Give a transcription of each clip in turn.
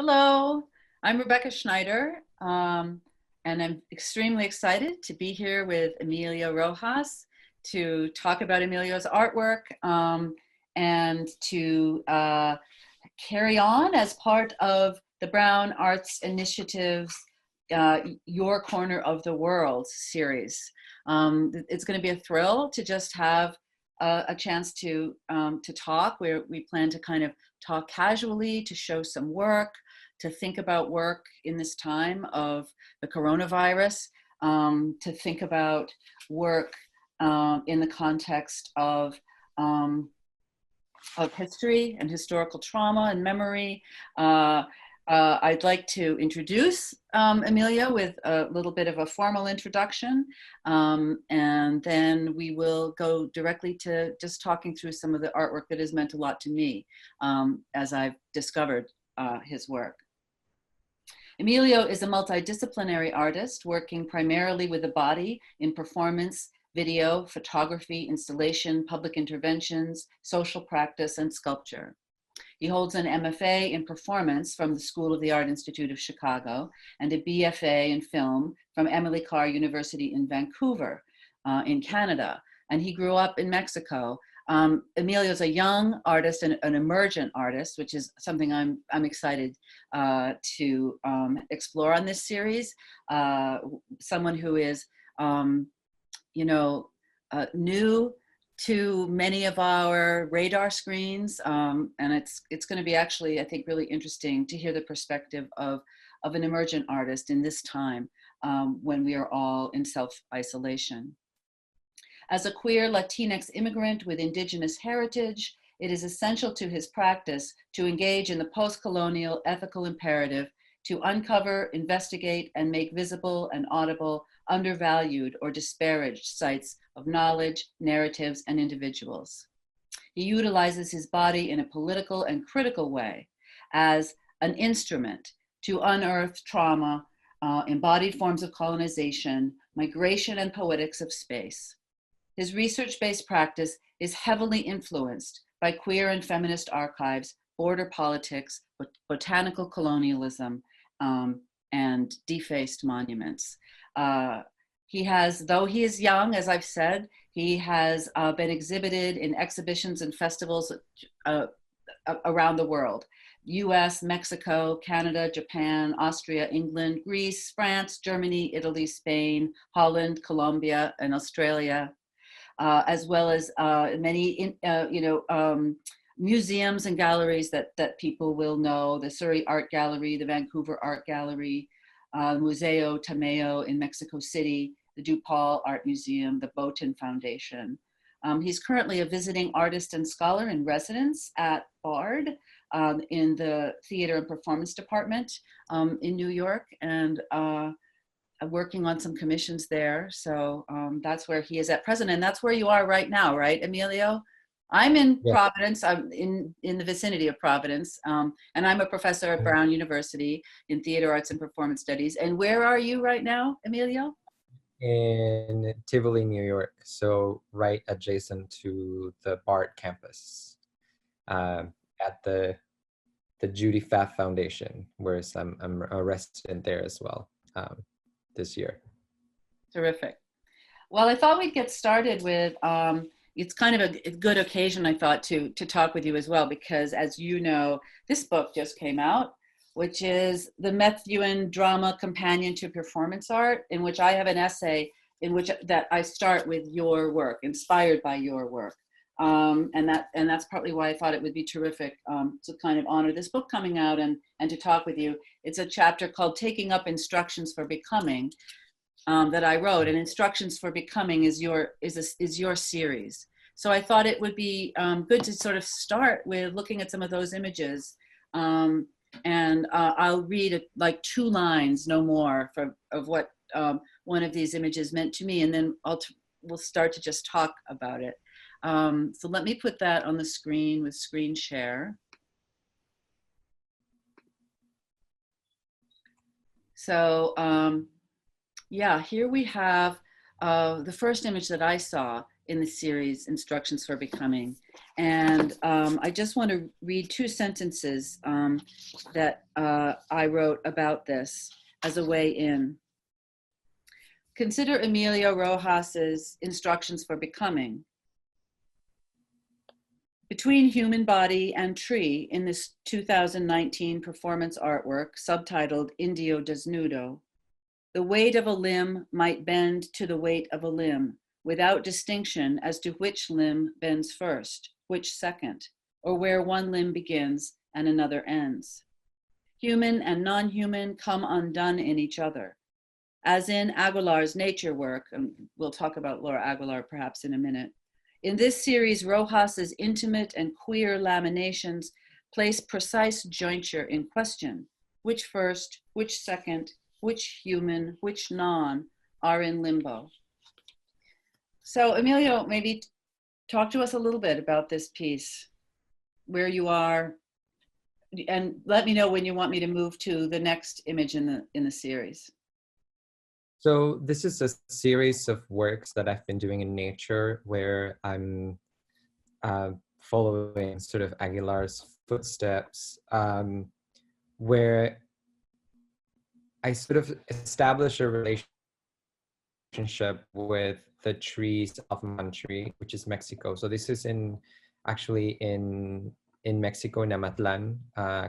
Hello, I'm Rebecca Schneider, and I'm extremely excited to be here with Emilio Rojas to talk about Emilio's artwork and to carry on as part of the Brown Arts Initiative's Your Corner of the World series. It's going to be a thrill to just have a chance to talk. We plan to kind of talk casually, to show some work, to think about work in this time of the coronavirus, to think about work in the context of history and historical trauma and memory. I'd like to introduce Emilio with a little bit of a formal introduction, and then we will go directly to just talking through some of the artwork that has meant a lot to me as I've discovered his work. Emilio is a multidisciplinary artist working primarily with the body in performance, video, photography, installation, public interventions, social practice, and sculpture. He holds an MFA in performance from the School of the Art Institute of Chicago and a BFA in film from Emily Carr University in Vancouver, in Canada. And he grew up in Mexico. Emilio is a young artist and an emergent artist, which is something I'm excited to explore on this series. Someone who is, new to many of our radar screens, and it's going to be actually, I think, really interesting to hear the perspective of an emergent artist in this time when we are all in self-isolation. As a queer Latinx immigrant with indigenous heritage, it is essential to his practice to engage in the post-colonial ethical imperative to uncover, investigate, and make visible and audible undervalued or disparaged sites of knowledge, narratives, and individuals. He utilizes his body in a political and critical way as an instrument to unearth trauma, embodied forms of colonization, migration, and poetics of space. His research-based practice is heavily influenced by queer and feminist archives, border politics, botanical colonialism, and defaced monuments. He has, though he is young, as I've said, he has been exhibited in exhibitions and festivals around the world. US, Mexico, Canada, Japan, Austria, England, Greece, France, Germany, Italy, Spain, Holland, Colombia, and Australia, as well as many, museums and galleries that people will know: the Surrey Art Gallery, the Vancouver Art Gallery, Museo Tameo in Mexico City, the DuPaul Art Museum, the Botan Foundation. He's currently a visiting artist and scholar in residence at BARD in the Theater and Performance Department in New York, and working on some commissions there. So that's where he is at present, and that's where you are right now, right, Emilio? I'm in Providence. I'm in the vicinity of Providence, and I'm a professor at Brown University in Theater Arts and Performance Studies. And where are you right now, Emilio? In Tivoli, New York, so right adjacent to the BART campus, at the Judy Pfaff Foundation, whereas I'm a resident there as well this year. Terrific. Well, I thought we'd get started with, it's kind of a good occasion, I thought, to talk with you as well, because as you know, this book just came out, which is the Methuen Drama Companion to Performance Art, in which I have an essay in which that I start with your work, inspired by your work. And that's partly why I thought it would be terrific to kind of honor this book coming out and to talk with you. It's a chapter called Taking Up Instructions for Becoming that I wrote, and Instructions for Becoming is your series. So I thought it would be good to sort of start with looking at some of those images. And I'll read like 2 lines, no more, of what one of these images meant to me, and then we'll start to just talk about it. So let me put that on the screen with screen share. So yeah, here we have the first image that I saw in the series, Instructions for Becoming. And I just want to read two sentences that I wrote about this as a way in. Consider Emilio Rojas's Instructions for Becoming. Between human body and tree in this 2019 performance artwork subtitled Indio Desnudo, the weight of a limb might bend to the weight of a limb without distinction as to which limb bends first, which second, or where one limb begins and another ends. Human and non-human come undone in each other. As in Aguilar's nature work, and we'll talk about Laura Aguilar perhaps in a minute. In this series, Rojas's intimate and queer laminations place precise jointure in question. Which first, which second, which human, which non are in limbo. So Emilio, maybe talk to us a little bit about this piece, where you are, and let me know when you want me to move to the next image in the series. So this is a series of works that I've been doing in nature where I'm following sort of Aguilar's footsteps, where I sort of establish a relationship with the trees of Mantri, which is Mexico. So this is actually in Mexico, in Amatlan,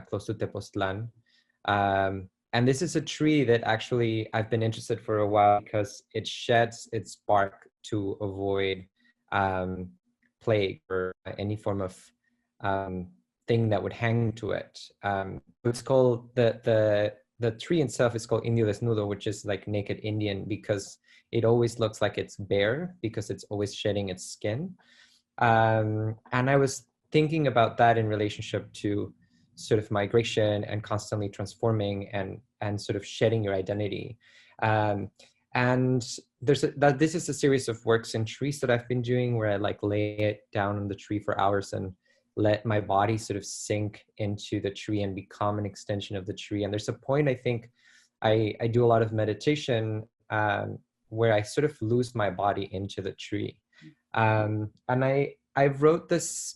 close to Tepoztlan. And this is a tree that actually I've been interested for a while because it sheds its bark to avoid plague or any form of thing that would hang to it. It's called, the tree itself is called Indio Desnudo, which is like naked Indian, because it always looks like it's bare because it's always shedding its skin. And I was thinking about that in relationship to sort of migration and constantly transforming and sort of shedding your identity. And this is a series of works in trees that I've been doing where I like lay it down on the tree for hours and let my body sort of sink into the tree and become an extension of the tree. And there's a point, I think, I do a lot of meditation where I sort of lose my body into the tree. And I wrote this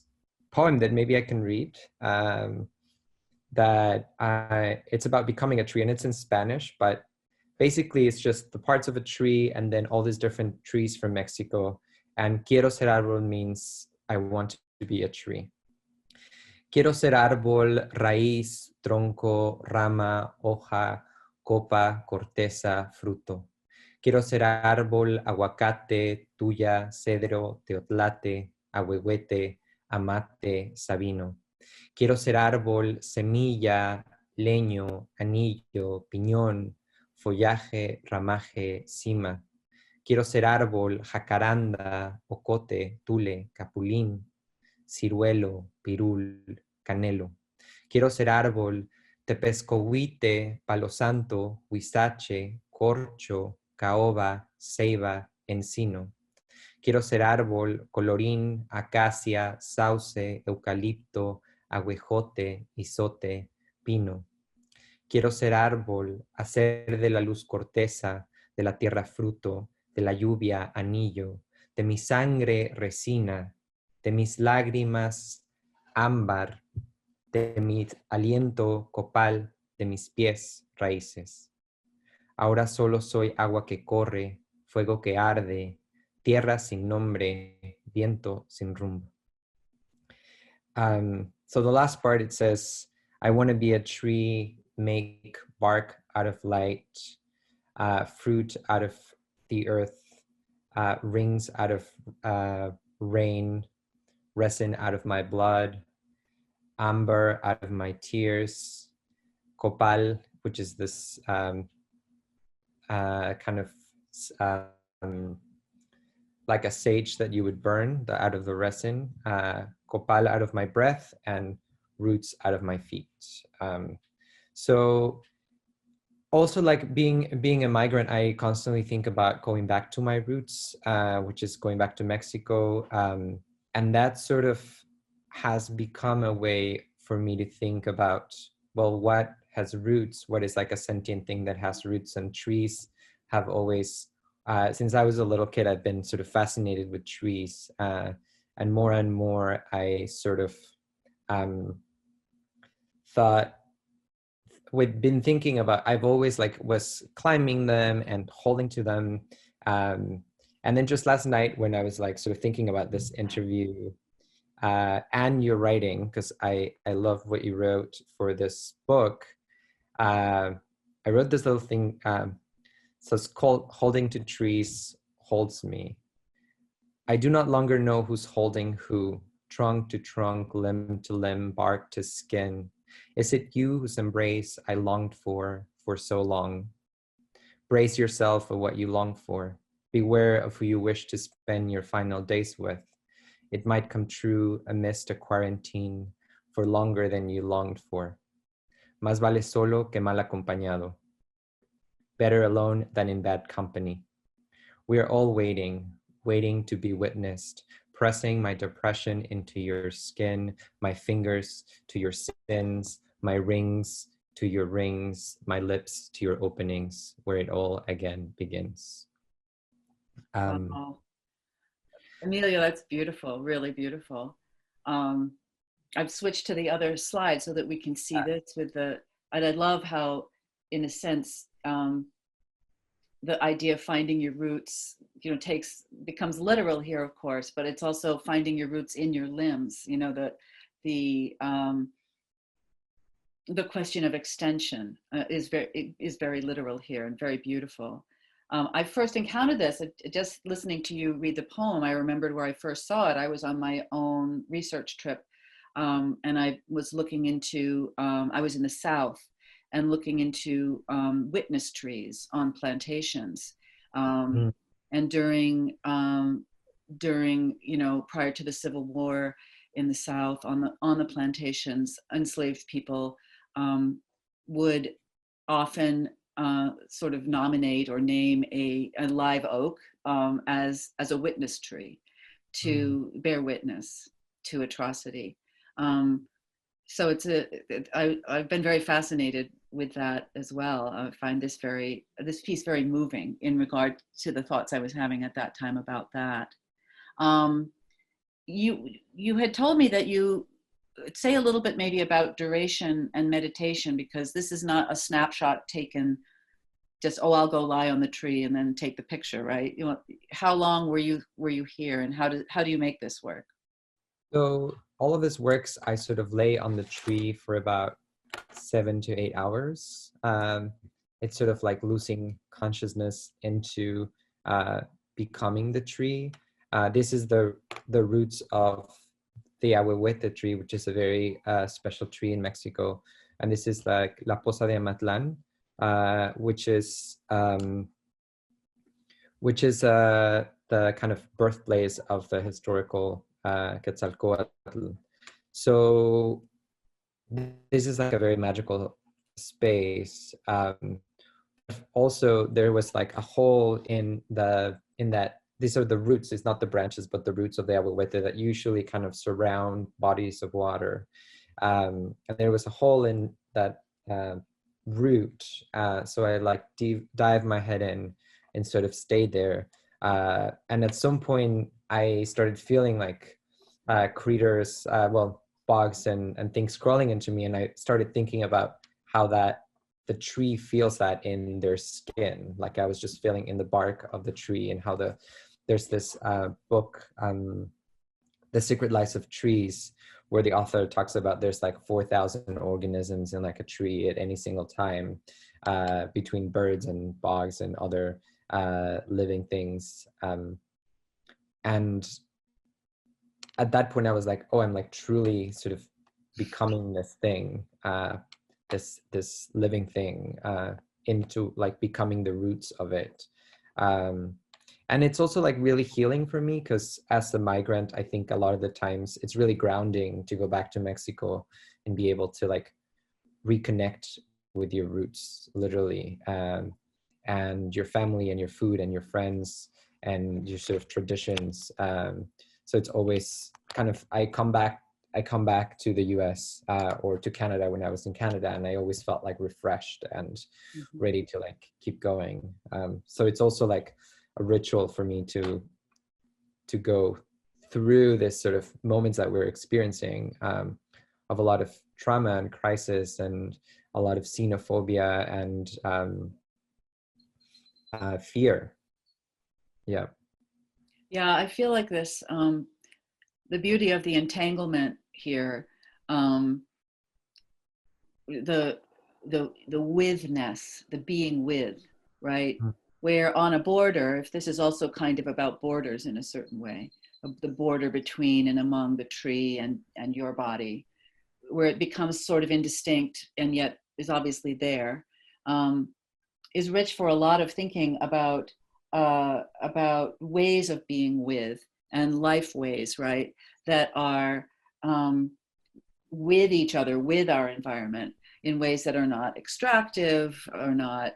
poem that maybe I can read, that it's about becoming a tree, and it's in Spanish, but basically it's just the parts of a tree and then all these different trees from Mexico. And quiero ser árbol means I want to be a tree. Quiero ser árbol, raíz, tronco, rama, hoja, copa, corteza, fruto. Quiero ser árbol, aguacate, tuya, cedro, teotlate, ahuehuete, amate, sabino. Quiero ser árbol, semilla, leño, anillo, piñón, follaje, ramaje, cima. Quiero ser árbol, jacaranda, ocote, tule, capulín, ciruelo, pirul, canelo. Quiero ser árbol, tepescohuite, palo santo, huizache, corcho, caoba, ceiba, encino. Quiero ser árbol, colorín, acacia, sauce, eucalipto, aguejote, isote, pino. Quiero ser árbol, hacer de la luz corteza, de la tierra fruto, de la lluvia anillo, de mi sangre resina, de mis lágrimas ámbar, de mi aliento copal, de mis pies raíces. Ahora solo soy agua que corre, fuego que arde, tierra sin nombre, viento sin rumbo. So the last part, it says, I want to be a tree, make bark out of light, fruit out of the earth, rings out of rain, resin out of my blood, amber out of my tears, copal, which is this kind of like a sage that you would burn out of the resin, copal out of my breath, and roots out of my feet. So also, like being a migrant, I constantly think about going back to my roots, which is going back to Mexico. And that sort of has become a way for me to think about, well, what has roots? What is like a sentient thing that has roots? And trees have always since I was a little kid, I've been sort of fascinated with trees, and more I sort of thought, we've been thinking about, I've always like was climbing them and holding to them, and then just last night when I was like sort of thinking about this interview and your writing, because I love what you wrote for this book. I wrote this little thing. So it's called "Holding to Trees Holds Me." I do not longer know who's holding who, trunk to trunk, limb to limb, bark to skin. Is it you whose embrace I longed for so long? Brace yourself for what you long for. Beware of who you wish to spend your final days with. It might come true amidst a quarantine for longer than you longed for. Más vale solo que mal acompañado. Better alone than in bad company. We are all waiting, waiting to be witnessed, pressing my depression into your skin, my fingers to your sins, my rings to your rings, my lips to your openings, where it all again begins. Wow. Emilio, that's beautiful, really beautiful. I've switched to the other slide so that we can see this with the, and I love how, in a sense, the idea of finding your roots, you know, becomes literal here, of course, but it's also finding your roots in your limbs. You know, the question of extension is very literal here and very beautiful. I first encountered this just listening to you read the poem. I remembered where I first saw it. I was on my own research trip, and I was looking into, I was in the South and looking into witness trees on plantations. And during, you know, prior to the Civil War in the South, on the plantations, enslaved people would often sort of nominate or name a live oak as a witness tree to bear witness to atrocity. So I've been very fascinated with that as well. I find this piece very moving in regard to the thoughts I was having at that time about that. You had told me that you say a little bit maybe about duration and meditation, because this is not a snapshot taken just, oh, I'll go lie on the tree and then take the picture, right? You know, how long were you here, and how do you make this work? So all of this works, I sort of lay on the tree for about 7 to 8 hours. It's sort of like losing consciousness into becoming the tree. This is the roots of the ahuehuete tree, which is a very special tree in Mexico. And this is like La Poza de Amatlan, which is the kind of birthplace of the historical Quetzalcoatl. So this is like a very magical space. Also, there was like a hole in that. These are the roots. It's not the branches, but the roots of the ahuehuete that usually kind of surround bodies of water. And there was a hole in that root. So I like dive my head in and sort of stayed there. And at some point, I started feeling like critters, bugs and things crawling into me. And I started thinking about how the tree feels that in their skin. Like I was just feeling in the bark of the tree, and how there's this book, The Secret Lives of Trees, where the author talks about there's like 4,000 organisms in like a tree at any single time, between birds and bugs and other living things. And at that point I was like, oh, I'm like truly sort of becoming this thing, this living thing, into like becoming the roots of it. And it's also like really healing for me, because as a migrant, I think a lot of the times it's really grounding to go back to Mexico and be able to like reconnect with your roots, literally, and your family and your food and your friends and your sort of traditions. So it's always kind of, I come back to the US or to Canada when I was in Canada, and I always felt like refreshed and ready to like keep going. So it's also like a ritual for me to go through this sort of moments that we're experiencing, of a lot of trauma and crisis and a lot of xenophobia and fear. Yeah. Yeah, I feel like this, the beauty of the entanglement here, um, the withness, the being with, right? Mm. Where on a border, if this is also kind of about borders in a certain way, the border between and among the tree and your body, where it becomes sort of indistinct and yet is obviously there, is rich for a lot of thinking about ways of being with and life ways, right, that are with each other, with our environment in ways that are not extractive or not,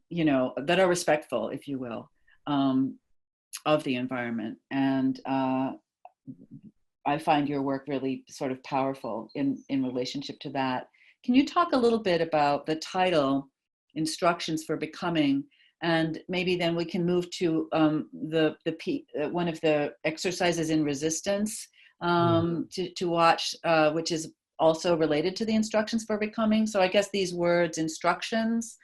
you know, that are respectful, if you will, of the environment. And I find your work really sort of powerful in relationship to that. Can you talk a little bit about the title, Instructions for Becoming, and maybe then we can move to one of the exercises in resistance to watch, which is also related to the Instructions for Becoming. So I guess these words, instructions,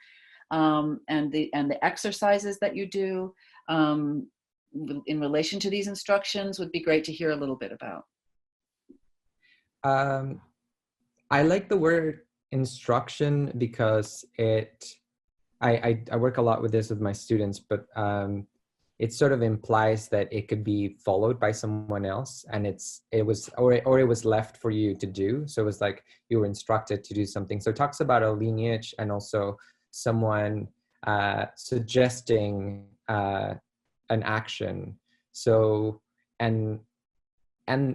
and the exercises that you do in relation to these instructions would be great to hear a little bit about. I like the word instruction because I work a lot with this with my students, but it sort of implies that it could be followed by someone else, and it was left for you to do. So it was like you were instructed to do something. So it talks about a lineage and also someone suggesting an action. So and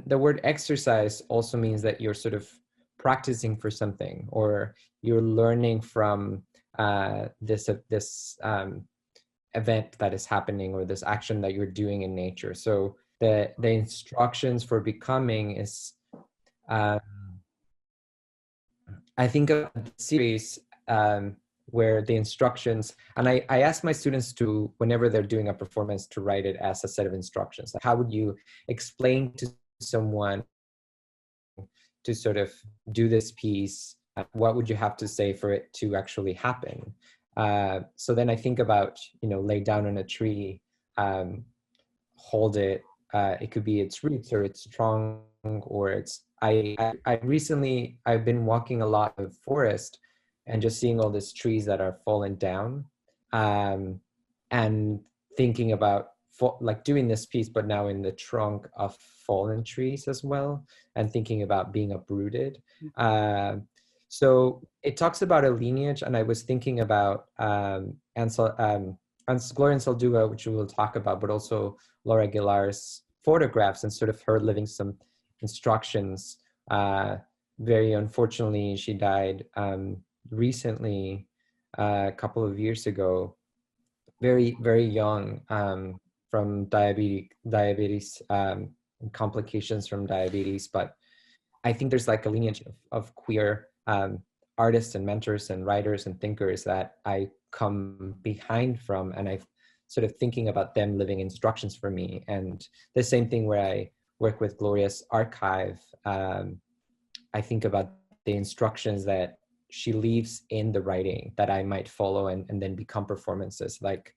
the word exercise also means that you're sort of practicing for something, or you're learning from this event that is happening, or this action that you're doing in nature. So the instructions for becoming is, I think of the series where the instructions, and I ask my students to, whenever they're doing a performance, to write it as a set of instructions. Like, how would you explain to someone to sort of do this piece? What would you have to say for it to actually happen? So then I think about, lay down on a tree, hold it. It could be its roots or its trunk, or its. I recently, I've been walking a lot of forest and just seeing all these trees that are fallen down, and thinking about like doing this piece, but now in the trunk of fallen trees as well, and thinking about being uprooted. So it talks about a lineage, and I was thinking about Gloria Anzaldúa, which we will talk about, but also Laura Aguilar's photographs and sort of her living some instructions. Very unfortunately, she died recently, a couple of years ago, very, very young, from diabetes, complications from diabetes. But I think there's like a lineage of queer artists and mentors and writers and thinkers that I come behind from, and I've sort of thinking about them living instructions for me. And the same thing where I work with Gloria's archive, I think about the instructions that she leaves in the writing that I might follow and then become performances, like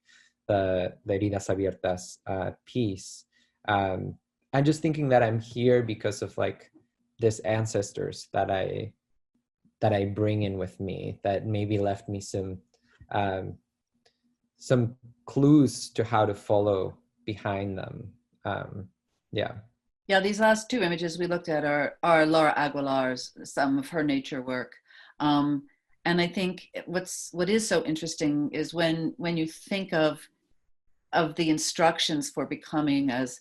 the Heridas Abiertas piece. I'm just thinking that I'm here because of like these ancestors that I bring in with me, that maybe left me some clues to how to follow behind them. Yeah. Yeah, these last two images we looked at are Laura Aguilar's, some of her nature work. And I think what is so interesting is when you think of the instructions for becoming as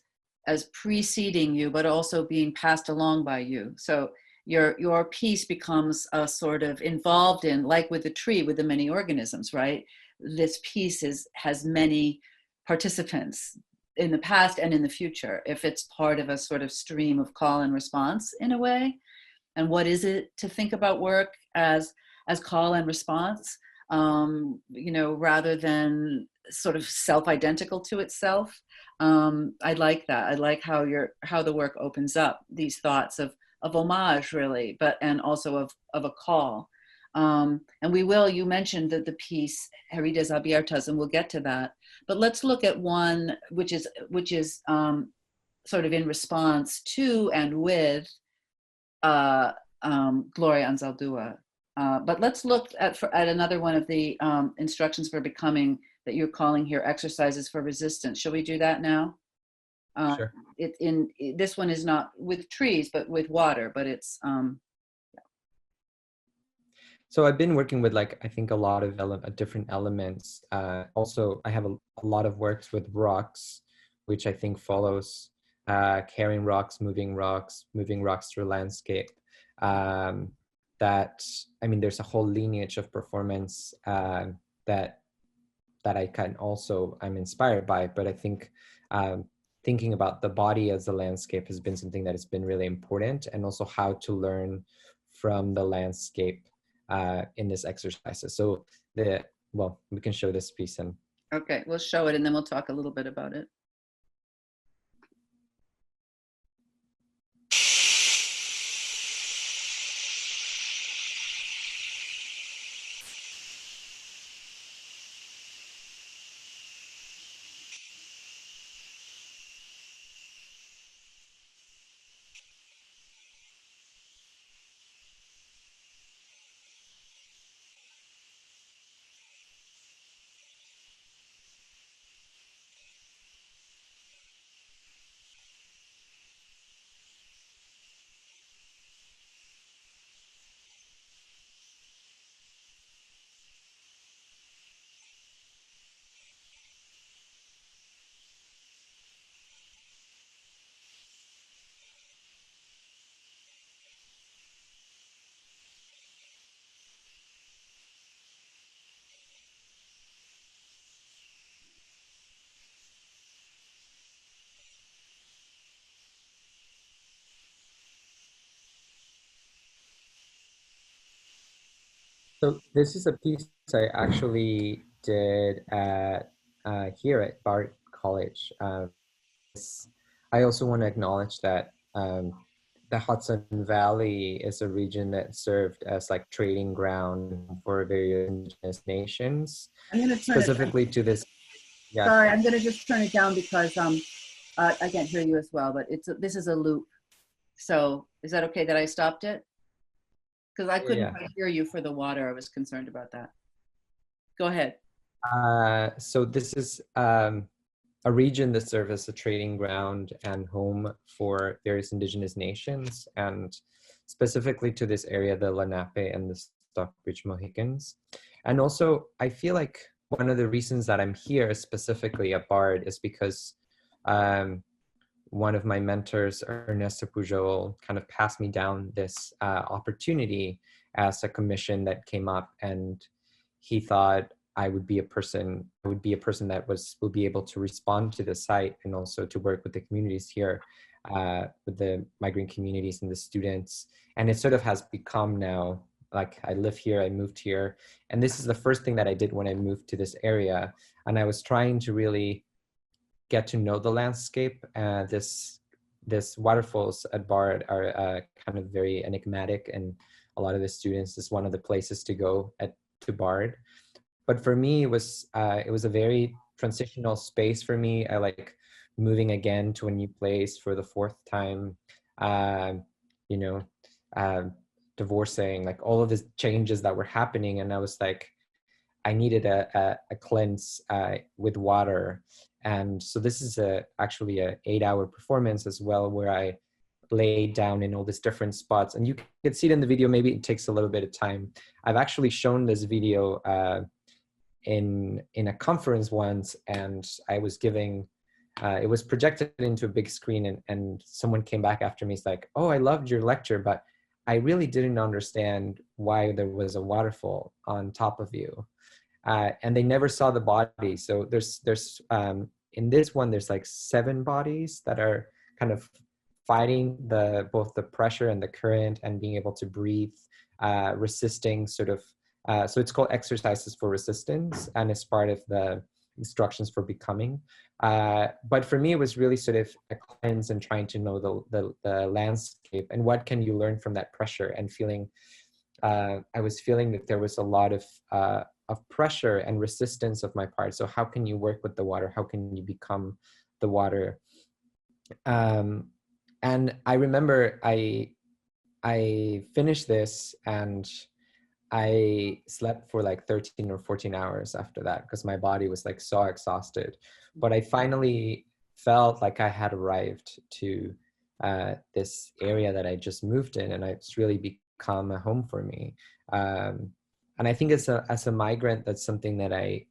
preceding you, but also being passed along by you. So your piece becomes a sort of involved in, like with the tree, with the many organisms, right? This piece has many participants in the past and in the future, if it's part of a sort of stream of call and response in a way. And what is it to think about work as call and response, rather than sort of self-identical to itself. I like that. I like how the work opens up these thoughts of homage, really, and also of a call. And you mentioned that the piece Heridas Abiertas, and we'll get to that. But let's look at one which is sort of in response to and with Gloria Anzaldúa. But let's look at another one of the instructions for becoming that you're calling here exercises for resistance. Shall we do that now? Sure. This one is not with trees, but with water, but it's So I've been working with, like, I think a lot of different elements. Also, I have a lot of works with rocks, which I think follows carrying rocks, moving rocks through landscape. That, I mean, there's a whole lineage of performance that I can also, I'm inspired by, but I think thinking about the body as a landscape has been something that has been really important, and also how to learn from the landscape in this exercise. So we can show this piece. And okay, we'll show it and then we'll talk a little bit about it. so this is a piece I actually did at here at Bard College. I also want to acknowledge that the Hudson Valley is a region that served as like trading ground for various indigenous nations, I'm going to turn specifically to this. Yeah. Sorry, I'm going to just turn it down because I can't hear you as well, but this is a loop. So is that okay that I stopped it? Because I couldn't quite hear you for the water. I was concerned about that. Go ahead. So this is a region that serves as a trading ground and home for various indigenous nations, and specifically to this area, the Lenape and the Stockbridge Mohicans. And also, I feel like one of the reasons that I'm here specifically at BARD is because one of my mentors, Ernesto Pujol, kind of passed me down this opportunity as a commission that came up, and he thought I would be a person that would be able to respond to the site and also to work with the communities here, with the migrant communities and the students. And it sort of has become now, like, I live here, I moved here, and this is the first thing that I did when I moved to this area. And I was trying to really get to know the landscape. This waterfalls at Bard are kind of very enigmatic, and a lot of the students, is one of the places to go to Bard. But for me, it was a very transitional space for me. I like moving again to a new place for the fourth time, divorcing, like all of these changes that were happening. And I was like, I needed a cleanse with water. And so this is actually a 8-hour performance as well, where I laid down in all these different spots. And you can see it in the video. Maybe it takes a little bit of time. I've actually shown this video in a conference once, and I was giving, it was projected into a big screen, and someone came back after me. It's like, oh, I loved your lecture, but I really didn't understand why there was a waterfall on top of you. And they never saw the body. So there's in this one, there's like 7 bodies that are kind of fighting both the pressure and the current, and being able to breathe, resisting sort of, so it's called Exercises for Resistance, and it's part of the instructions for becoming. But for me, it was really sort of a cleanse and trying to know the landscape and what can you learn from that pressure, and feeling, I was feeling that there was a lot of pressure and resistance of my part. So how can you work with the water? How can you become the water? And I remember I finished this and I slept for like 13 or 14 hours after that because my body was like so exhausted. But I finally felt like I had arrived to this area that I just moved in, and it's really become a home for me. And I think as a migrant, that's something that I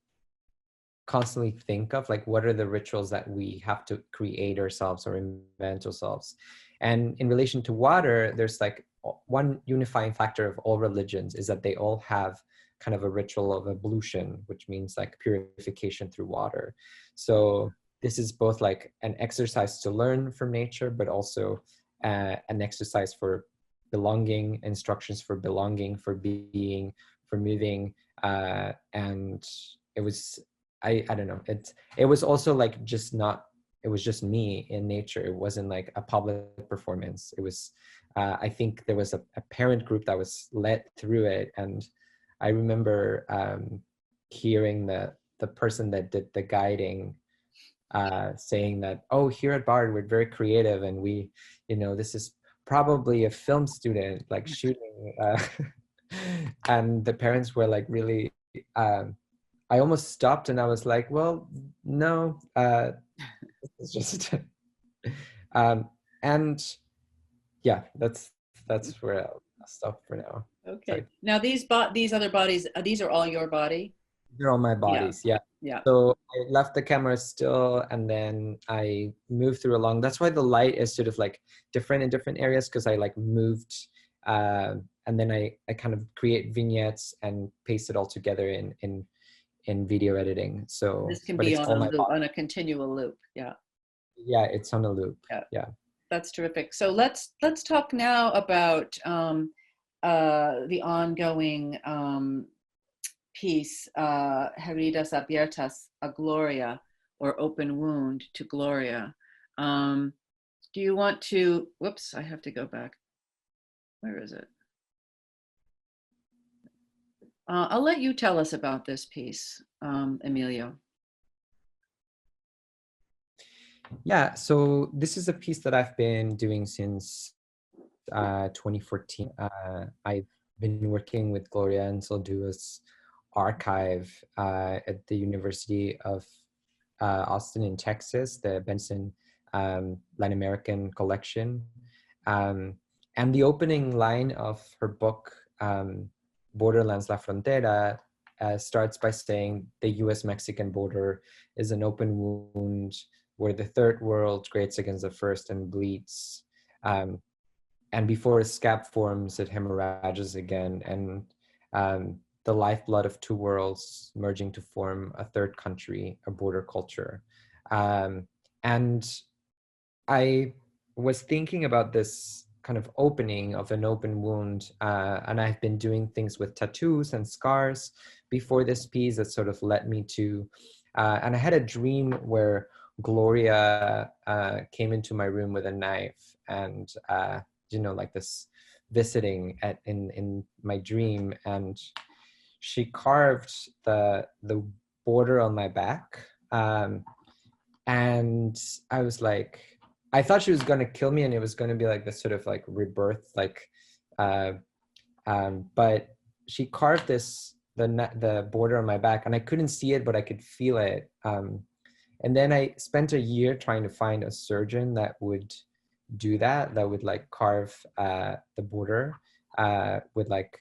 constantly think of, like what are the rituals that we have to create ourselves or invent ourselves. And in relation to water, there's like one unifying factor of all religions is that they all have kind of a ritual of ablution, which means like purification through water. So this is both like an exercise to learn from nature, but also an exercise for belonging, instructions for belonging, for being, for moving. And it was, I don't know, it was also like just not, it was just me in nature. It wasn't like a public performance. It was, I think there was a parent group that was led through it. And I remember hearing the person that did the guiding saying that, oh, here at Bard, we're very creative, and we, you know, this is probably a film student like shooting. And the parents were like really, I almost stopped and I was like, well, no, it's just, and yeah, that's where I'll stop for now. Okay. Sorry. Now these other bodies, these are all your body? They're all my bodies, yeah. Yeah. So I left the camera still, and then I moved through along. That's why the light is sort of like different in different areas, because I like moved, and then I kind of create vignettes and paste it all together in video editing. So This can but be it's all my on a continual loop. Yeah. Yeah, it's on a loop. Yeah. That's terrific. So let's talk now about the ongoing piece, Heridas Abiertas a Gloria, or Open Wound to Gloria. Do you want to, whoops, I have to go back. Where is it? I'll let you tell us about this piece, Emilio. Yeah, so this is a piece that I've been doing since 2014. I've been working with Gloria and Soldua's archive at the University of Austin in Texas, the Benson Latin American collection. And the opening line of her book, Borderlands La Frontera, starts by saying the US-Mexican border is an open wound where the third world grates against the first and bleeds. And before a scab forms, it hemorrhages again. And the lifeblood of two worlds merging to form a third country, a border culture. And I was thinking about this kind of opening of an open wound, and I've been doing things with tattoos and scars before this piece that sort of led me to, and I had a dream where Gloria came into my room with a knife, and you know, like this visiting in my dream, and she carved the border on my back, and I was like, I thought she was gonna kill me, and it was gonna be like this sort of like rebirth, like, but she carved the border on my back, and I couldn't see it, but I could feel it. And then I spent a year trying to find a surgeon that would do that would like carve the border with like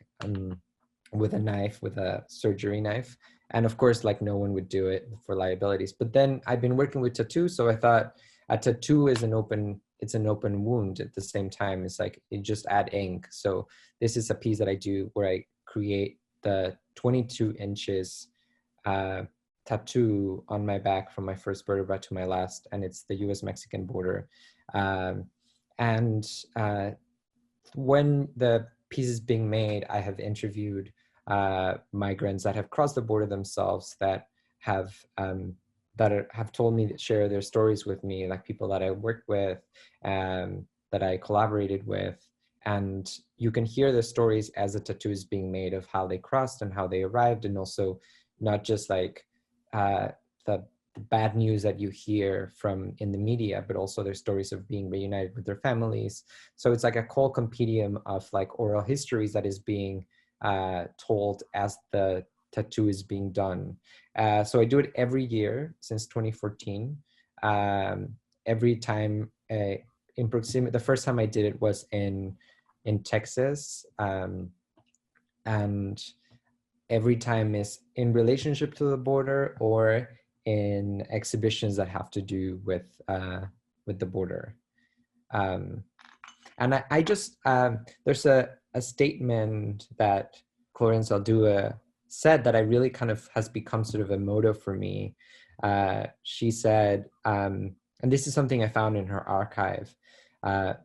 with a knife, with a surgery knife. And of course, like no one would do it for liabilities. But then I've been working with tattoo, so I thought a tattoo is an open wound at the same time. It's like you just add ink. So this is a piece that I do where I create the 22 inches tattoo on my back from my first vertebra to my last, and it's the US-Mexican border. And when the piece is being made, I have interviewed migrants that have crossed the border themselves that have have told me, that share their stories with me, like people that I worked with, that I collaborated with. And you can hear the stories as the tattoo is being made of how they crossed and how they arrived, and also not just like the bad news that you hear from in the media, but also their stories of being reunited with their families. So it's like a whole compendium of like oral histories that is being told as the tattoo is being done. So I do it every year since 2014. Every time in proximity, the first time I did it was in Texas, and every time is in relationship to the border or in exhibitions that have to do with the border. And I just there's a statement that Clarence Aldua said that I really kind of has become sort of a motto for me. She said, and this is something I found in her archive,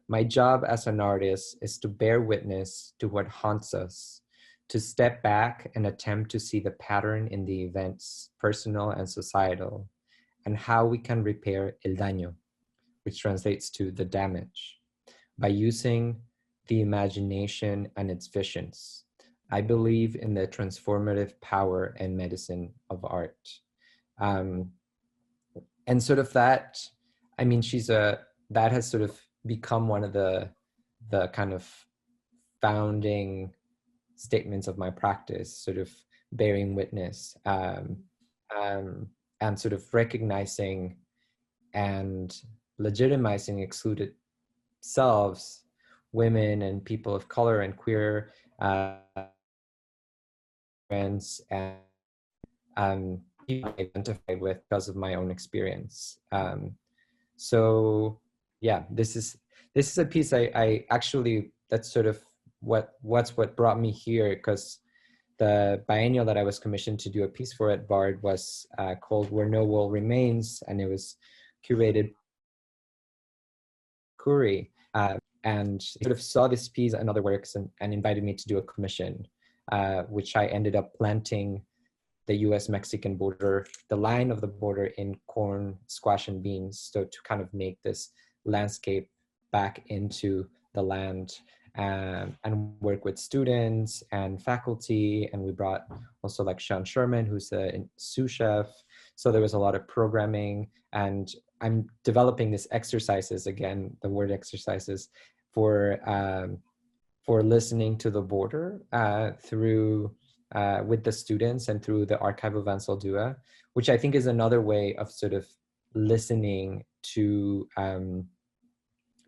my job as an artist is to bear witness to what haunts us, to step back and attempt to see the pattern in the events, personal and societal, and how we can repair el daño, which translates to the damage, by using the imagination and its visions. I believe in the transformative power and medicine of art. And sort of that, I mean, that has sort of become one of the kind of founding statements of my practice, sort of bearing witness, and sort of recognizing and legitimizing excluded selves, women and people of color and queer friends, and identified with because of my own experience. So yeah, this is a piece I actually, that's sort of what brought me here, because the biennial that I was commissioned to do a piece for at Bard was called Where No Wall Remains, and it was curated Curry, and sort of saw this piece and other works, and invited me to do a commission, which I ended up planting the US-Mexican border, the line of the border, in corn, squash, and beans, so to kind of make this landscape back into the land, and work with students and faculty. And we brought also like Sean Sherman, who's a sous chef. So there was a lot of programming, and I'm developing these exercises, again, the word exercises, for listening to the border through with the students and through the archive of Ansel Dua, which I think is another way of sort of listening to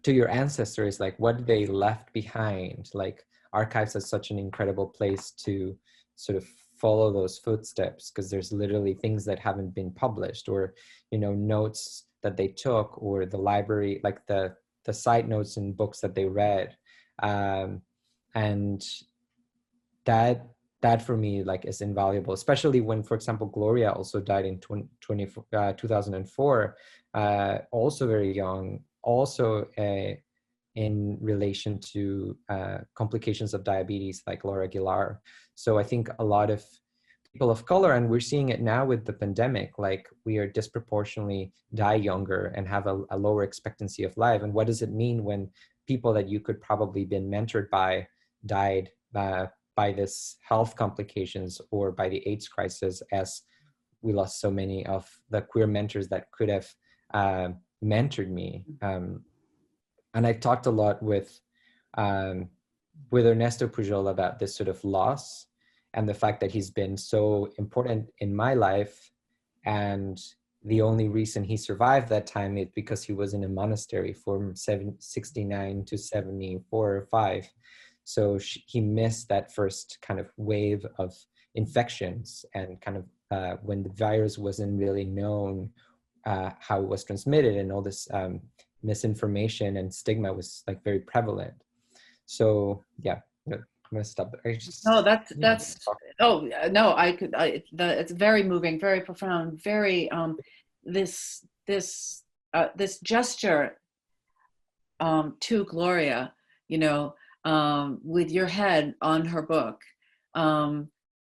your ancestors, like what they left behind. Like archives is such an incredible place to sort of follow those footsteps, because there's literally things that haven't been published, or notes that they took, or the library, like the side notes and books that they read, and that for me like is invaluable, especially when, for example, Gloria also died in 2004, also very young, also in relation to complications of diabetes, like Laura Aguilar. So I think a lot of people of color, and we're seeing it now with the pandemic, like we are disproportionately die younger and have a lower expectancy of life. And what does it mean when people that you could probably been mentored by died by this health complications or by the AIDS crisis, as we lost so many of the queer mentors that could have mentored me. And I talked a lot with Ernesto Pujol about this sort of loss, and the fact that he's been so important in my life. And the only reason he survived that time is because he was in a monastery from 69 to 74 or 5. So he missed that first kind of wave of infections, and kind of when the virus wasn't really known how it was transmitted, and all this misinformation and stigma was like very prevalent. So yeah, I'm gonna stop there. No, that's oh no, it's very moving, very profound, very this gesture to Gloria, with your head on her book,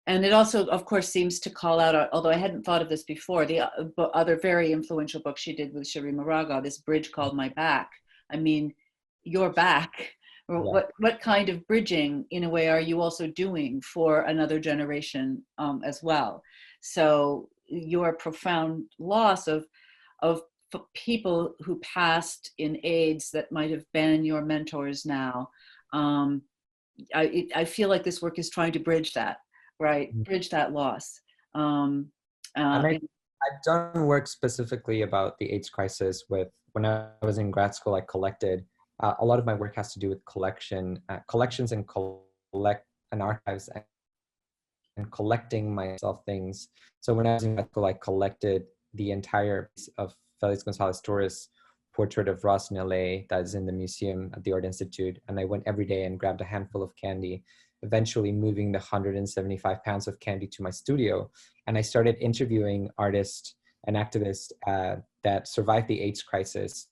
And it also, of course, seems to call out, although I hadn't thought of this before, the other very influential book she did with Shri Moraga, this bridge called My Back. I mean, your back. Yeah. What kind of bridging, in a way, are you also doing for another generation as well? So your profound loss of people who passed in AIDS that might have been your mentors now. I feel like this work is trying to bridge that, right? Mm. Bridge that loss. And I've done work specifically about the AIDS crisis with, when I was in grad school, I collected, a lot of my work has to do with collections and archives and collecting myself things. So when I was in grad school, I collected the entire piece of Felix Gonzalez Torres' portrait of Ross in LA that is in the museum at the Art Institute. And I went every day and grabbed a handful of candy, eventually moving the 175 pounds of candy to my studio. And I started interviewing artists and activists that survived the AIDS crisis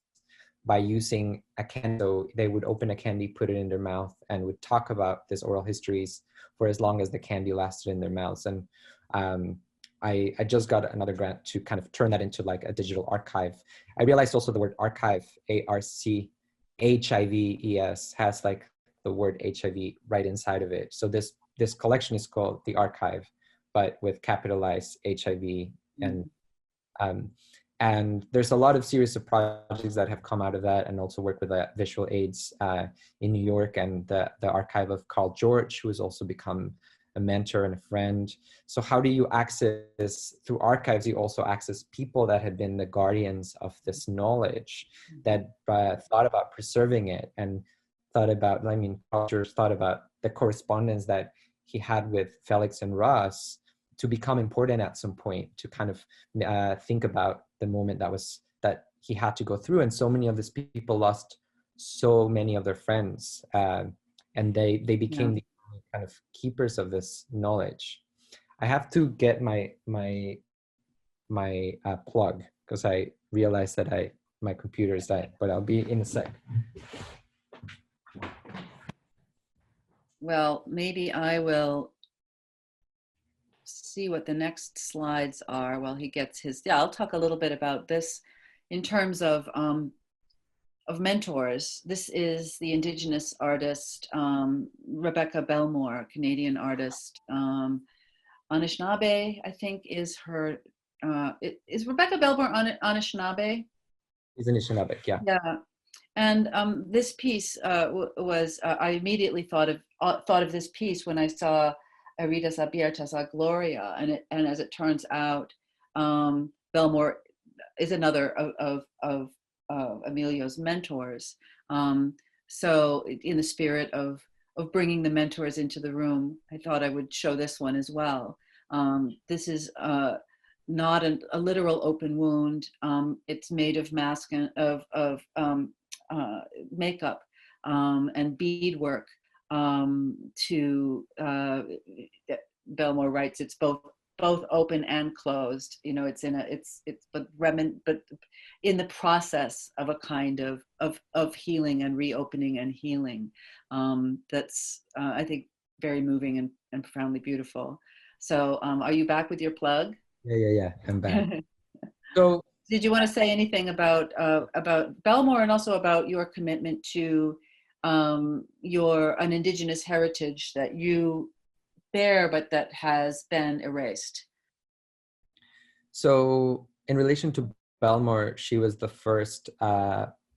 by using a candy. So they would open a candy, put it in their mouth, and would talk about these oral histories for as long as the candy lasted in their mouths. And I just got another grant to kind of turn that into like a digital archive. I realized also the word archive, ARCHIVES, has like the word HIV right inside of it. So this collection is called The Archive, but with capitalized HIV. And there's a lot of series of projects that have come out of that, and also work with visual aids in New York, and the archive of Carl George, who has also become a mentor and a friend. So how do you access, through archives, you also access people that had been the guardians of this knowledge, that thought about preserving it, and thought about, Carl George thought about the correspondence that he had with Felix and Ross to become important at some point, to kind of think about the moment that he had to go through. And so many of these people lost so many of their friends, and they became the kind of keepers of this knowledge. I have to get my plug, because I realized that my computer is died, but I'll be in a sec. Well, maybe I will see what the next slides are while he gets his. Yeah, I'll talk a little bit about this in terms of mentors. This is the Indigenous artist, Rebecca Belmore, Canadian artist. Anishinaabe, I think, is her. Is Rebecca Belmore Anishinaabe? He's Anishinaabe, yeah. Yeah. And this piece was, I immediately thought of this piece when I saw Aritas Abiertas a Gloria, and as it turns out, Belmore is another of Emilio's mentors. So in the spirit of bringing the mentors into the room, I thought I would show this one as well. This is not a literal open wound. It's made of mask and of makeup and beadwork. Belmore writes, it's both open and closed. You know, it's but in the process of a kind of healing and reopening and healing. That's I think very moving and profoundly beautiful. So, are you back with your plug? Yeah, I'm back. So, did you want to say anything about Belmore, and also about your commitment to an Indigenous heritage that you bear, but that has been erased? So in relation to Belmore, she was the first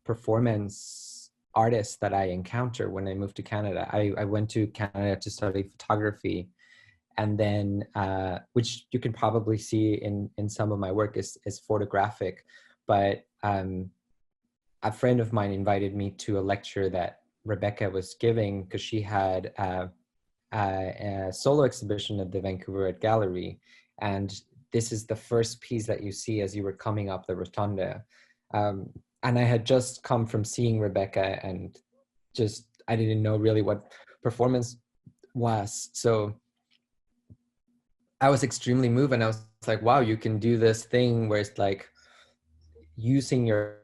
performance artist that I encountered when I moved to Canada. I went to Canada to study photography, and then which you can probably see in some of my work is photographic, but a friend of mine invited me to a lecture that Rebecca was giving, because she had a solo exhibition at the Vancouver Art Gallery, and this is the first piece that you see as you were coming up the rotunda. And I had just come from seeing Rebecca, and I didn't know really what performance was. So I was extremely moved, and I was like, wow, you can do this thing where it's like using your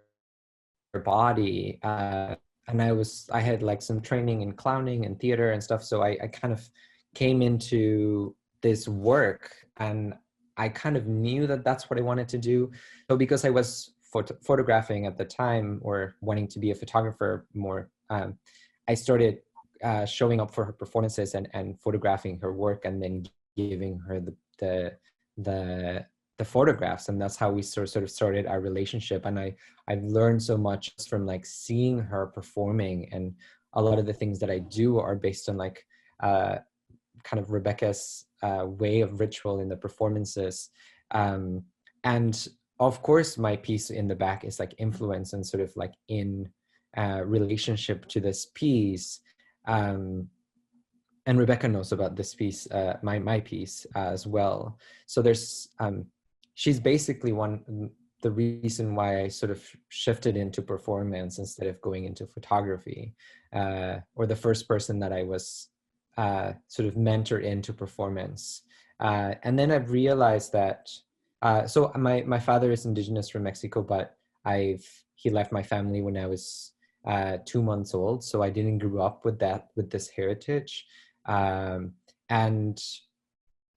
body. And I had like some training in clowning and theater and stuff. So I kind of came into this work, and I kind of knew that that's what I wanted to do. So because I was photographing at the time, or wanting to be a photographer more, I started showing up for her performances and photographing her work, and then giving her the the photographs, and that's how we sort of started our relationship. And I've learned so much from like seeing her performing, and a lot of the things that I do are based on like kind of Rebecca's way of ritual in the performances. And of course, my piece in the back is like influence and sort of like in relationship to this piece. And Rebecca knows about this piece, my piece as well. So there's, she's basically the reason why I sort of shifted into performance instead of going into photography, or the first person that I was sort of mentored into performance. And then I've realized that, so my father is indigenous from Mexico, but he left my family when I was 2 months old. So I didn't grow up with this heritage. And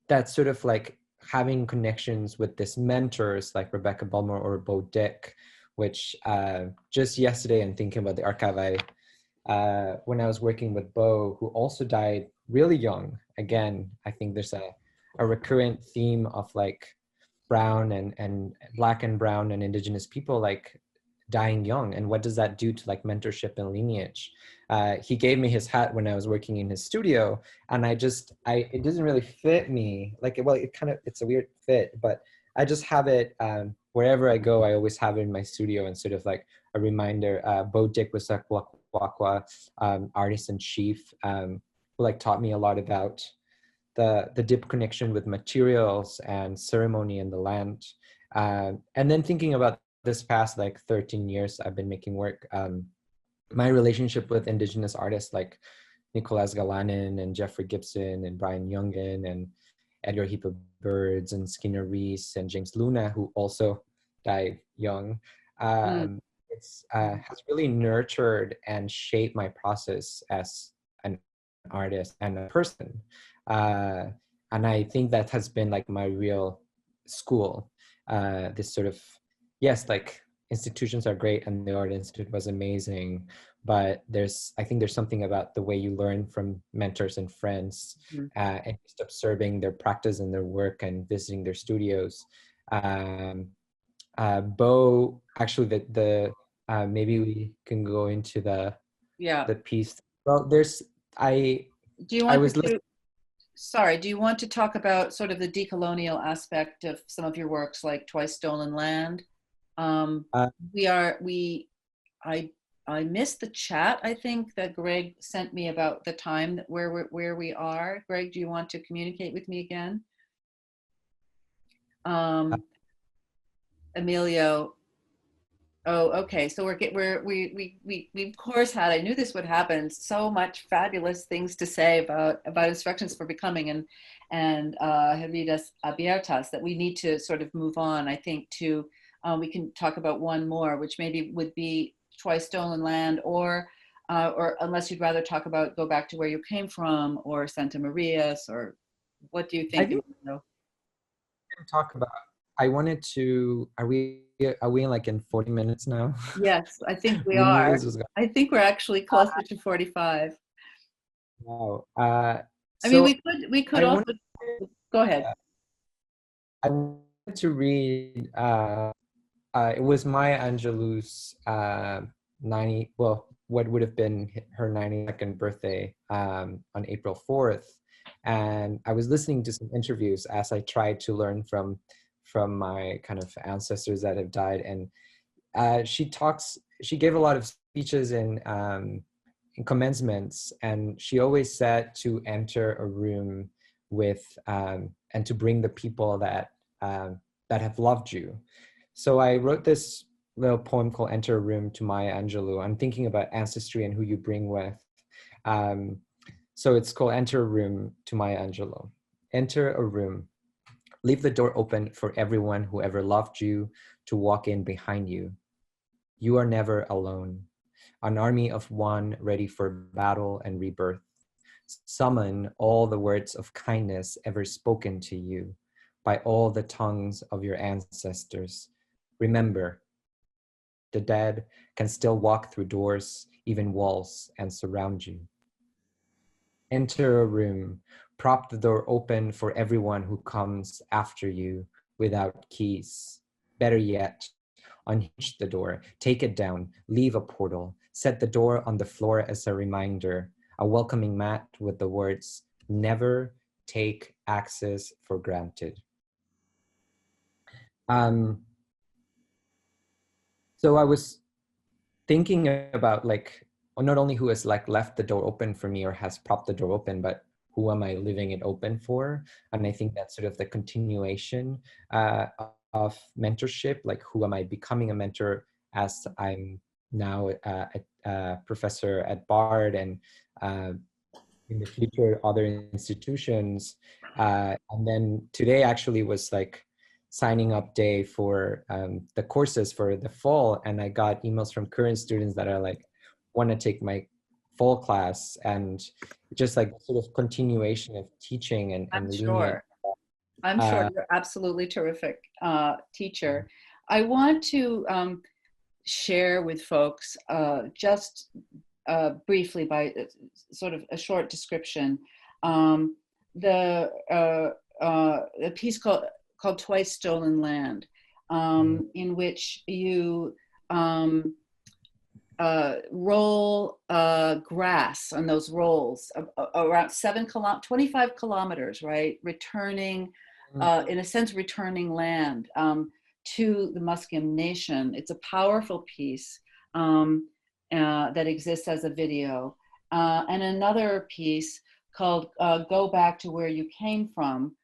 that's sort of like having connections with these mentors like Rebecca Bulmer or Bo Dick, which just yesterday, I'm thinking about the archive, when I was working with Bo, who also died really young. Again, I think there's a recurrent theme of like brown and black and brown and indigenous people like dying young, and what does that do to like mentorship and lineage? He gave me his hat when I was working in his studio, and it doesn't really fit me. Like, well, it's a weird fit, but I just have it wherever I go. I always have it in my studio, and sort of like a reminder. Bo Dick was a Kwakwa artist in chief, who like taught me a lot about the deep connection with materials and ceremony and the land. And then thinking about this past like 13 years I've been making work, my relationship with indigenous artists like Nicolas Galanin and Jeffrey Gibson and Brian Youngin and Edgar Hippo Birds and Skinner Reese and James Luna, who also died young. It's has really nurtured and shaped my process as an artist and a person. And I think that has been like my real school. This sort of, yes, like institutions are great, and the Art Institute was amazing, but I think there's something about the way you learn from mentors and friends, and just observing their practice and their work and visiting their studios. Bo, actually, maybe we can go into the piece. Well, Do you want to? Sorry, do you want to talk about sort of the decolonial aspect of some of your works, like Twice Stolen Land? I missed the chat, I think, that Greg sent me about the time where we are. Greg, do you want to communicate with me again? Emilio. Oh, okay. So we of course had, I knew this would happen, so much fabulous things to say about instructions for becoming and heridas abiertas, that we need to sort of move on, I think, to we can talk about one more, which maybe would be Twice Stolen Land, or unless you'd rather go back to where you came from, or Santa Maria's, or what do you think? Talk about, I wanted to, are we like in 40 minutes now? Yes, I think we are. I think we're actually closer to 45. Wow. I mean, we could also, go ahead. I wanted to read, it was Maya Angelou's what would have been her 92nd birthday on April 4th. And I was listening to some interviews as I tried to learn from my kind of ancestors that have died. And she gave a lot of speeches in commencements, and she always said to enter a room with, and to bring the people that have loved you. So I wrote this little poem called Enter a Room to Maya Angelou. I'm thinking about ancestry and who you bring with. So it's called Enter a Room to Maya Angelou. Enter a room. Leave the door open for everyone who ever loved you to walk in behind you. You are never alone. An army of one ready for battle and rebirth. Summon all the words of kindness ever spoken to you by all the tongues of your ancestors. Remember, the dead can still walk through doors, even walls, and surround you. Enter a room, prop the door open for everyone who comes after you without keys. Better yet, unhinge the door, take it down, leave a portal, set the door on the floor as a reminder, a welcoming mat with the words, never take access for granted. So I was thinking about like, not only who has like left the door open for me or has propped the door open, but who am I leaving it open for? And I think that's sort of the continuation of mentorship, like who am I becoming a mentor as I'm now a professor at Bard and in the future other institutions. And then today actually was like signing up day for the courses for the fall, and I got emails from current students that are like, want to take my fall class, and just like sort of continuation of teaching and leaning. I'm sure you're absolutely terrific teacher. I want to share with folks just briefly by sort of a short description the piece called Twice Stolen Land, in which you roll grass on those rolls around 25 kilometers, right? Returning, in a sense, returning land to the Musqueam Nation. It's a powerful piece that exists as a video. And another piece called Go Back to Where You Came from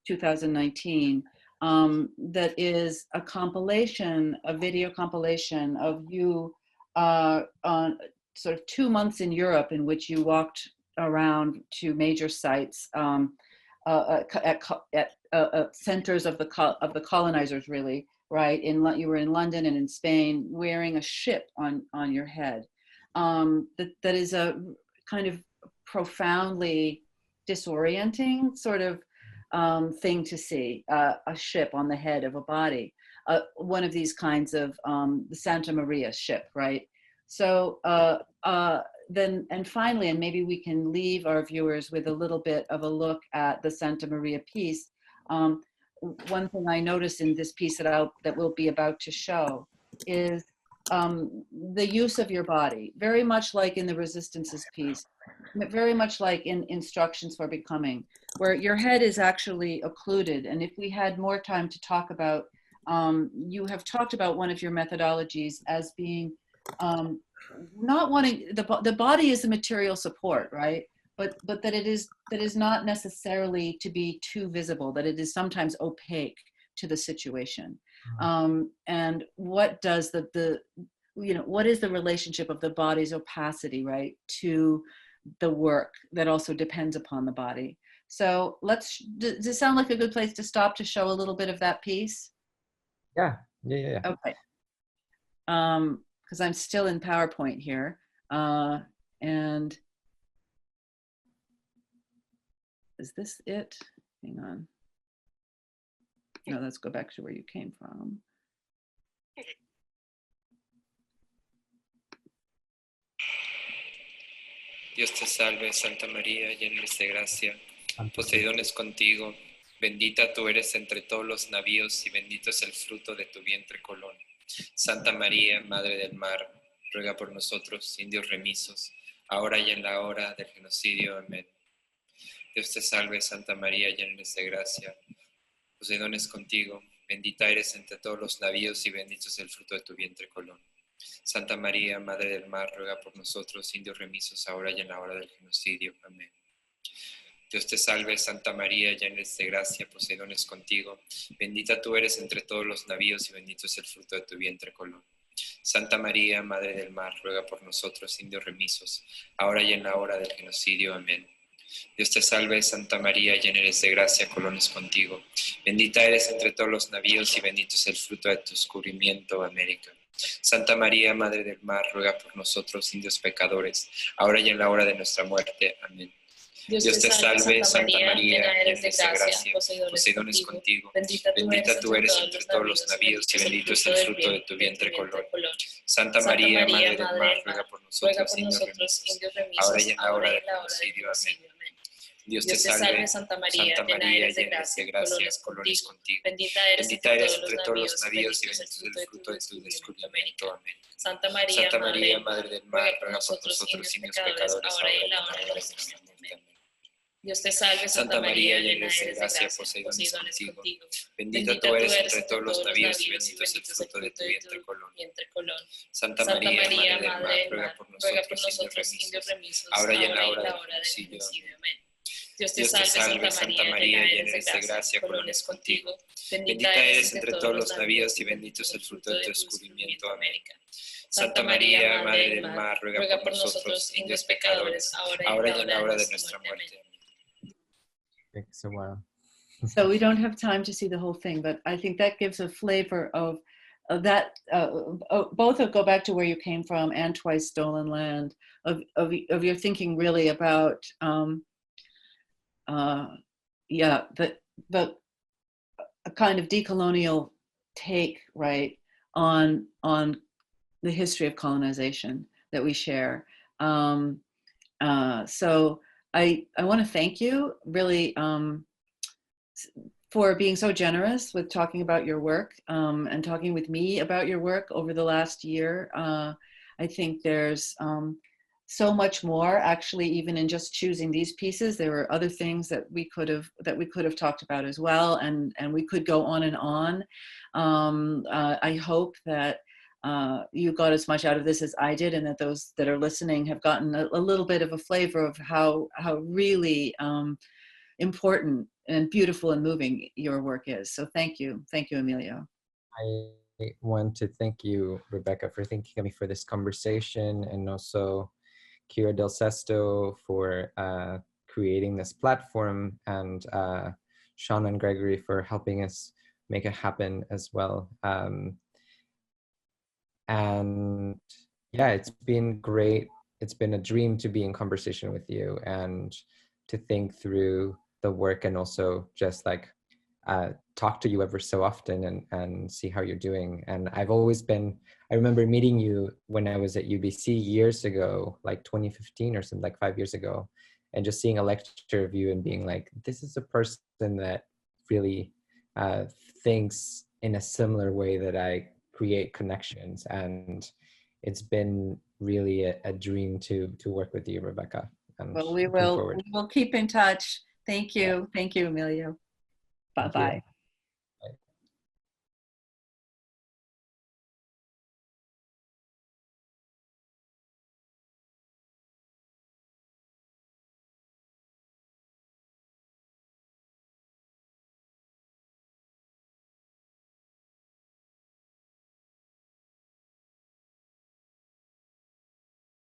2019, that is a compilation, a video compilation of you on sort of 2 months in Europe in which you walked around to major sites at centers of the colonizers, really, right? You were in London and in Spain, wearing a ship on your head. That is a kind of profoundly disorienting sort of thing to see, a ship on the head of a body. One of these kinds of the Santa Maria ship, right? So then, and finally, and maybe we can leave our viewers with a little bit of a look at the Santa Maria piece. One thing I noticed in this piece that we'll be about to show is the use of your body, very much like in the Resistances piece, very much like in Instructions for Becoming, where your head is actually occluded. And if we had more time to talk about, you have talked about one of your methodologies as being not wanting, the body is a material support, right? But that it is not necessarily to be too visible, that it is sometimes opaque to the situation. And what does what is the relationship of the body's opacity, right, to the work that also depends upon the body? So does it sound like a good place to stop to show a little bit of that piece? Yeah. Okay. Because I'm still in PowerPoint here. And is this it? Hang on. No, let's go back to where you came from. Dios te salve, Santa María, llena eres de gracia. Poseidón es contigo. Bendita tú eres entre todos los navíos y bendito es el fruto de tu vientre, Colón. Santa María, Madre del Mar, ruega por nosotros, indios remisos, ahora y en la hora del genocidio. Amén. Dios te salve, Santa María, llena eres de gracia. Poseidón es contigo. Bendita eres entre todos los navíos y bendito es el fruto de tu vientre, Colón. Santa María, Madre del Mar, ruega por nosotros, indios remisos, ahora y en la hora del genocidio. Amén. Dios te salve, Santa María, llena eres de gracia, Poseidón es contigo. Bendita tú eres entre todos los navíos y bendito es el fruto de tu vientre, Colón. Santa María, Madre del Mar, ruega por nosotros, indios remisos, ahora y en la hora del genocidio. Amén. Dios te salve, Santa María, llena eres de gracia, Colón es contigo. Bendita eres entre todos los navíos y bendito es el fruto de tu descubrimiento, América. Santa María, Madre del Mar, ruega por nosotros, indios pecadores, ahora y en la hora de nuestra muerte. Amén. Dios te salve, Santa María, llena eres de gracia, Poseidón es contigo. Bendita tú eres entre todos los navíos y bendito es el fruto de tu vientre, Colón. Santa María, Madre del Mar, ruega por nosotros, indios remisos, ahora y en la hora de nuestra muerte. Amén. Dios te salve, Santa María, llena eres de gracia, Colón es contigo. Bendita eres entre todos los navíos y bendito es el fruto de tu descubrimiento. Amén. Santa María, Madre del Mar, ruega por nosotros, indios pecadores, ahora y en la hora de nuestra muerte. Amén. Dios te salve, Santa María, llena eres de gracia, Poseidón es contigo. Bendita tú eres entre todos los navíos y bendito es el fruto de tu vientre, Colón. Santa María, Madre del Mar, ruega por nosotros, indios remisos, ahora y en la hora del auxilio. Amén. Dios te salve, Santa María, llena eres de gracia, Colón es contigo. Bendita eres entre todos los navíos y bendito es el fruto de tu descubrimiento. Amén. Santa María, Madre del Mar, ruega por nosotros, indios pecadores, ahora y en la hora de nuestra muerte. Takes a while. So we don't have time to see the whole thing, but I think that gives a flavor of that. Both of go back to where you came from and Twice Stolen Land, of your thinking really about the a kind of decolonial take, right, on the history of colonization that we share. So I want to thank you really for being so generous with talking about your work and talking with me about your work over the last year. I think there's so much more, actually, even in just choosing these pieces. There were other things that we could have talked about as well, and we could go on and on. I hope that you got as much out of this as I did, and that those that are listening have gotten a little bit of a flavor of how really important and beautiful and moving your work is. So thank you, Emilio. I want to thank you, Rebecca, for thinking of me for this conversation, and also Kira Del Sesto for creating this platform, and Sean and Gregory for helping us make it happen as well. And yeah, it's been great. It's been a dream to be in conversation with you and to think through the work, and also just like talk to you ever so often and see how you're doing. And I've always been, I remember meeting you when I was at UBC years ago, like 2015 or something, like 5 years ago, and just seeing a lecture of you and being like, this is a person that really thinks in a similar way that I create connections. And it's been really a dream to work with you, Rebecca. And well, we will keep in touch. Thank you. Thank you, Emilio. Bye-bye.